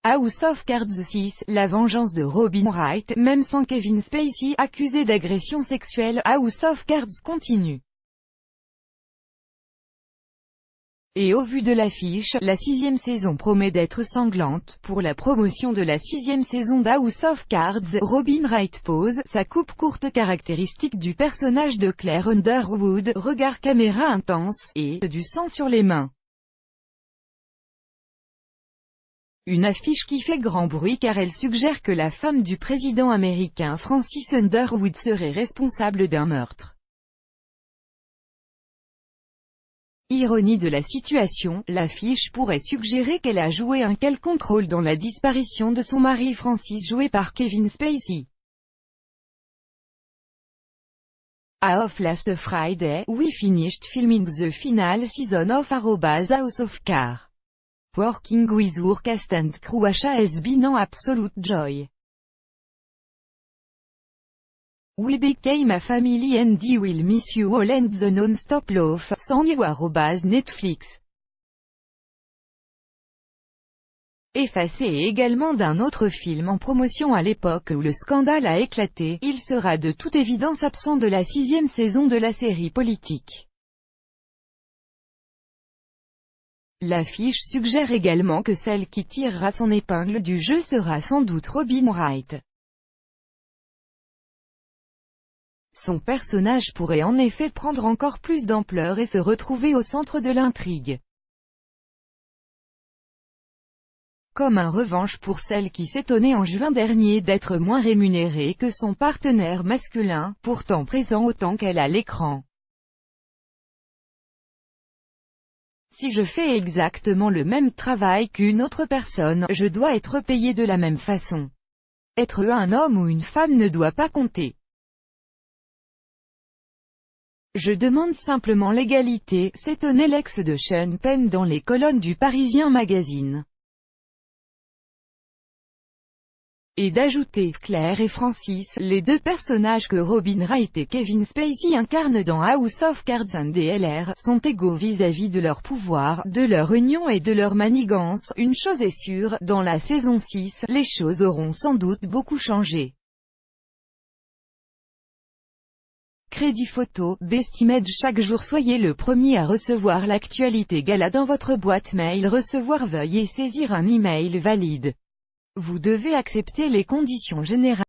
House of Cards 6, la vengeance de Robin Wright, même sans Kevin Spacey, accusé d'agression sexuelle, House of Cards continue. Et au vu de l'affiche, la 6e saison promet d'être sanglante. Pour la promotion de la 6e saison d'House of Cards, Robin Wright pose sa coupe courte caractéristique du personnage de Claire Underwood, regard caméra intense, et du sang sur les mains. Une affiche qui fait grand bruit car elle suggère que la femme du président américain Francis Underwood serait responsable d'un meurtre. Ironie de la situation, l'affiche pourrait suggérer qu'elle a joué un quelconque rôle dans la disparition de son mari Francis joué par Kevin Spacey. Of last Friday, we finished filming the final season of House of Cards. Working with our cast and crew has been an absolute joy. We became a family and I will miss you all and the non-stop love, song you Netflix. Effacé également d'un autre film en promotion à l'époque où le scandale a éclaté, il sera de toute évidence absent de la 6e saison de la série politique. L'affiche suggère également que celle qui tirera son épingle du jeu sera sans doute Robin Wright. Son personnage pourrait en effet prendre encore plus d'ampleur et se retrouver au centre de l'intrigue. Comme un revanche pour celle qui s'étonnait en juin dernier d'être moins rémunérée que son partenaire masculin, pourtant présent autant qu'elle à l'écran. Si je fais exactement le même travail qu'une autre personne, je dois être payé de la même façon. Être un homme ou une femme ne doit pas compter. Je demande simplement l'égalité, s'étonnait l'ex de Sean Penn dans les colonnes du Parisien Magazine. Et d'ajouter, Claire et Francis, les deux personnages que Robin Wright et Kevin Spacey incarnent dans House of Cards and DLR, sont égaux vis-à-vis de leur pouvoir, de leur union et de leur manigance. Une chose est sûre, dans la saison 6, les choses auront sans doute beaucoup changé. Crédit photo, Bestimage. Chaque jour soyez le premier à recevoir l'actualité gala dans votre boîte mail. Recevoir, veuillez saisir un email valide. Vous devez accepter les conditions générales.